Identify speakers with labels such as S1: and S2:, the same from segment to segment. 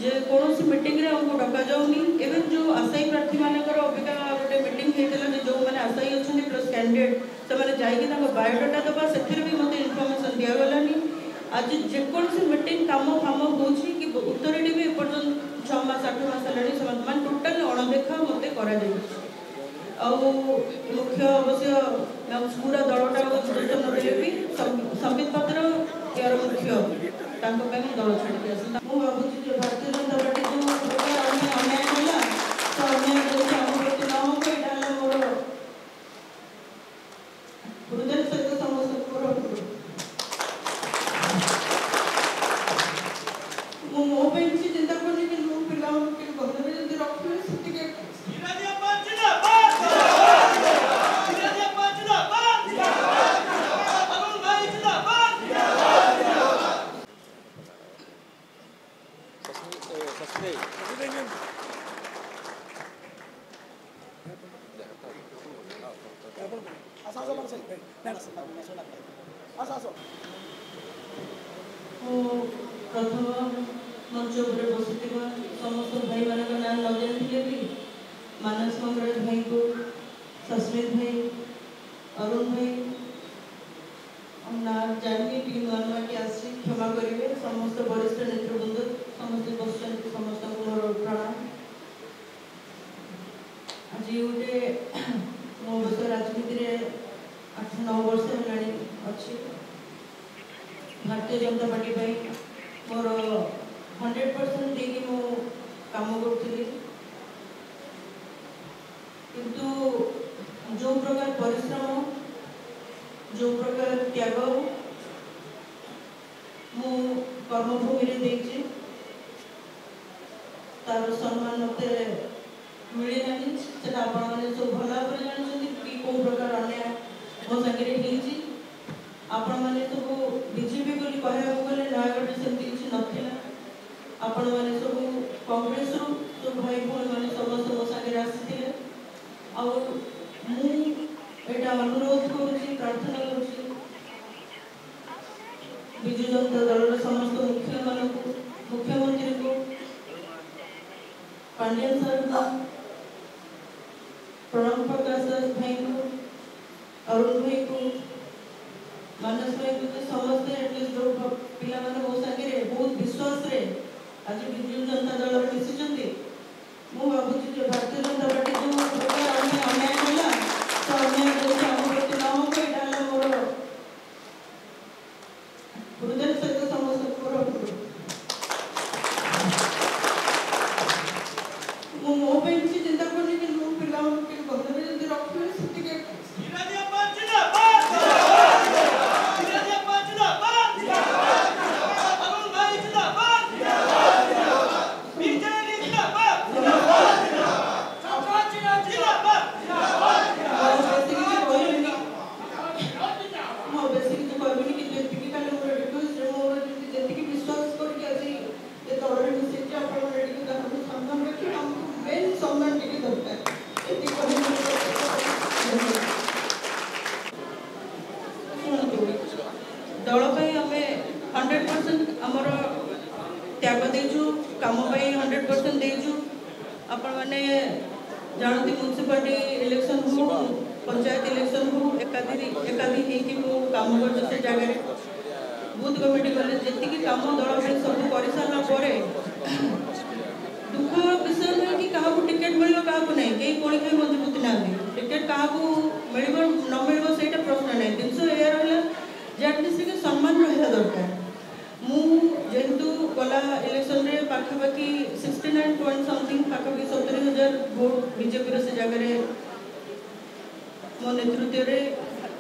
S1: जे कौन मीटिंग रे हमको डका जाऊनी इवन जो आशायी प्रार्थी मानकर अबिका गोटे मीटिंग होता जो मैंने आशायी अच्छा प्लस कैंडिडेट से जाकि बायोडाटा दबा से भी मत इनफर्मेशन दिगलानी आज जेकोसी मीटिंग कम फाम हो कि उत्तर भी एपर्तंत 6 मास 8 मास है टोटाल अणदेखा मत कर मुख्य अवश्य पूरा दलटा गुरुत्व नदेले भी संबित पत्र यार मुख्य दल छाड़ी आस भावी भारतीय जनता पार्टी जो अन्याय है तो अन्याय प्रति न हो यहाँ मोर हृदय सहित समस्त मो किसी चिंता करनी कि पिला घर में जब रखे प्रथम मंच उपर बसुवा समस्त भाई मान ना न जानी भी मानस मंगराज भाई को सस्मित भाई अरुण भाई ना जानी टी नुआ नुआ कि आसी क्षमा करेंगे समस्त वरिष्ठ नेतृवृंद समस्त बस समस्त मोर प्रणाम आज गोटे मो बस राजनीति 8-9 वर्ष है अच्छी भारतीय जनता पार्टी भाई मोर 100% देकी मो काम करुली किंतु जो प्रकार परिश्रम जो प्रकार त्याग मु कर्मभूमि देची तार सम्मान मत मिले ना से सब भल भाव जानते कि कौ प्रकार अन्याय मो सागे आपण मैंने सब बीजेपी बोली कहवा गले नयगढ़ सेमती किसी नाला आपण मैंने सब कांग्रेस सब भाई भाई मैंने समस्त मो सागे आसी आटा अनुरोध करुँच प्रार्थना करुँच विजु जनता दल समस्त मुख्य मान मुख्यमंत्री को पांड्यन सर को प्रणव प्रकाश दास भाई को अरुण भाई को मानस भाई को समस्ते एटलिस्ट जो पिला माने मो सागे बहुत विश्वास रे आज विजु जनता दल मिसी मु भावी भारतीय जनता पार्टी जो अन्याय है तो अन्याय प्रति न हो यहाँ मोर हृदय सहित समस्त मो किसी चिंता करनी कि पिला घर में जब रखे दल आम 100% आमर त्याग देचु कम 100% देचु आपण मैंने जानती म्यूनिसिपालिटी इलेक्शन हो पंचायत इलेक्शन हो एकाधी काम कर से जगह बूथ कमिटी कले जी कम दल सब कर सारा दुख विषय नुहे कि क्या टिकेट मिल क्या नहीं कहीं कोई कहीं मजबूत ना टिकेट क्या मिल न मिल से प्रश्न नहीं जिनस या रहा एटलिस्ट सम्मान रहा दरकार मुझे गला इलेक्शन रे पाखापाखि 69 पॉइंट समथिंग पाखापाखि 70,000 भोट बीजेपी से जगह मो नेतृत्व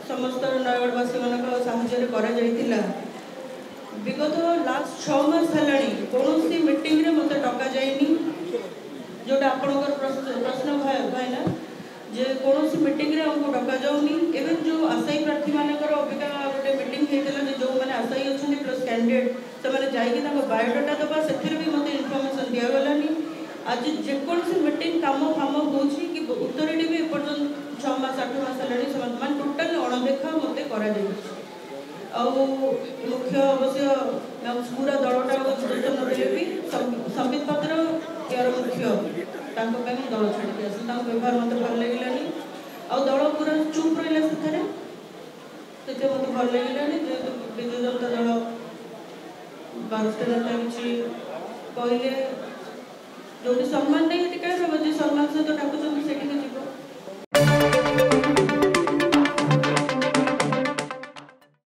S1: समस्त नयगढ़वासी मान विगत लास्ट 6 मास है कौन मीटिंग रे मत डका जाए जोटा आपंकर प्रश्न भाईना जे कौन मीटिंग रे हमको डका जाऊनी इवन जो आशायी प्रार्थी मानकर अबिका गोटे मीटिंग होता जो मैंने आशायी अच्छा प्लस कैंडिडेट से जाकि बायोडाटा दबा से भी मत इनफर्मेशन दिगलानी आज जेकोसी मीटिंग कम फाम हो कि उत्तर भी एपर्तंत 6 मास 8 मास है टोटाल अणदेखा मत कर मुख्य अवश्य पूरा दलटा गुरुत्व नदेले भी संबित पत्र यार मुख्य दल छाड़ी आस व्यवहार मत भल लगे दल पूरा चुप रहा से मत भल लगे जेहतु विजु जनता दल बारस्टर नेता किसी कहले जो सम्मान नहीं कह सम्मान सहित